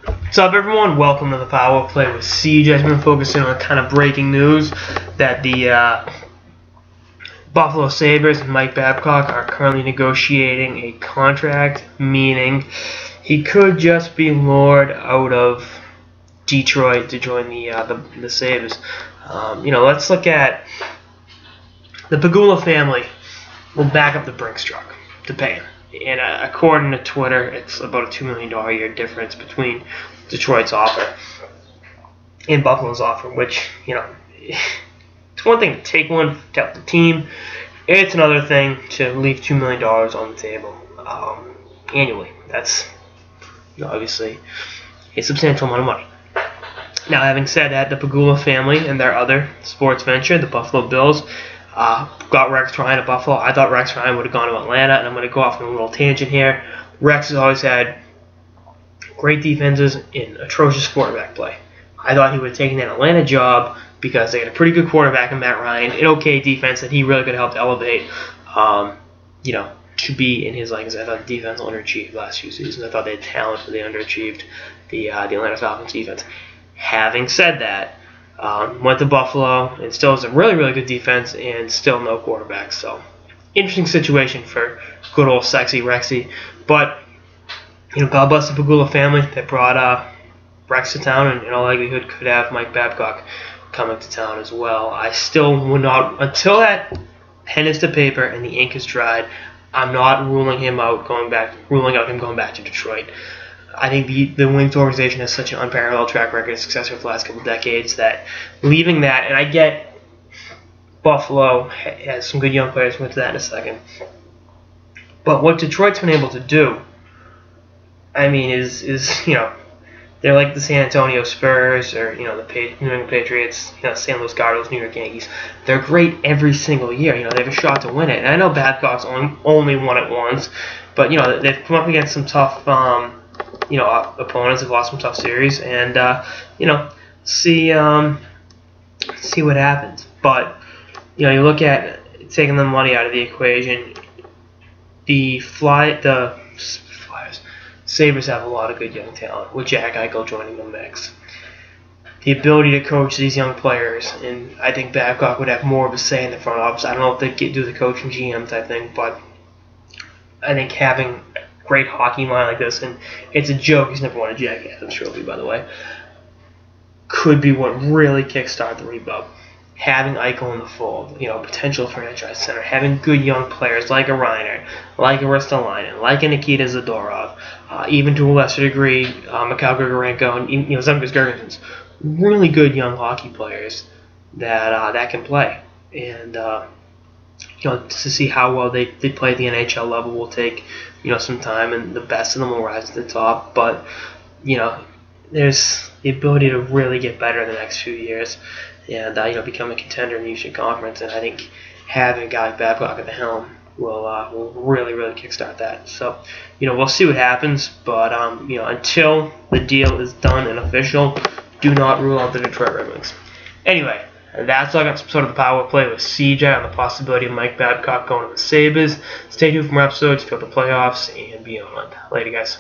What's up, everyone? Welcome to the Power Play with CJ. I've been focusing on kind of breaking news that the Buffalo Sabres and Mike Babcock are currently negotiating a contract, meaning he could just be lured out of Detroit to join the Sabres. Let's look at the Pagula family will back up the Brinks truck to pay him. And according to Twitter, it's about a $2 million a year difference between Detroit's offer and Buffalo's offer, which, it's one thing to take one to help the team. It's another thing to leave $2 million on the table annually. That's obviously a substantial amount of money. Now, having said that, the Pagula family and their other sports venture, the Buffalo Bills, got Rex Ryan to Buffalo. I thought Rex Ryan would have gone to Atlanta, and I'm going to go off on a little tangent here. Rex has always had great defenses and atrocious quarterback play. I thought he would have taken that Atlanta job because they had a pretty good quarterback in Matt Ryan, an okay defense that he really could have helped elevate, to be in his likeness. I thought the defense underachieved the last few seasons. I thought they had talent, but they underachieved the Atlanta Falcons defense. Having said that, went to Buffalo and still has a really, really good defense and still no quarterback. So, interesting situation for good old sexy Rexy. But, God bless the Pagula family that brought Rex to town, and in all likelihood could have Mike Babcock coming to town as well. I still would not, until that pen is to paper and the ink is dried, I'm not ruling him out ruling out him going back to Detroit. I think the Wings organization has such an unparalleled track record of success over the last couple of decades that leaving that, and I get Buffalo has some good young players, we'll get to that in a second. But what Detroit's been able to do, is they're like the San Antonio Spurs or, the New England Patriots, St. Louis Cardinals, New York Yankees. They're great every single year. They have a shot to win it. And I know Babcock's only won it once, but, they've come up against some tough opponents, have lost some tough series, and see what happens. But you look at taking the money out of the equation. The Sabres have a lot of good young talent with Jack Eichel joining the mix. The ability to coach these young players, and I think Babcock would have more of a say in the front office. I don't know if they do the coach and GM type thing, but I think having great hockey line like this, and it's a joke, he's never won a Jack Adams trophy, by the way, could be what really kickstart the rebuild. Having Eichel in the fold, potential franchise center, having good young players like a Reiner, like a Ristolainen, like a Nikita Zadorov, even to a lesser degree, Mikhail Grigorenko, and Zemgus Girgensons. Really good young hockey players that can play, and to see how well they play at the NHL level will take some time, and the best of them will rise to the top. But there's the ability to really get better in the next few years, and become a contender in the Eastern Conference. And I think having a guy like Babcock at the helm will really, really kickstart that. So we'll see what happens. But until the deal is done and official, do not rule out the Detroit Red Wings. Anyway, that's all I got some sort of the Power Play with CJ on the possibility of Mike Babcock going to the Sabres. Stay tuned for more episodes, fill the playoffs, and beyond. Later, guys.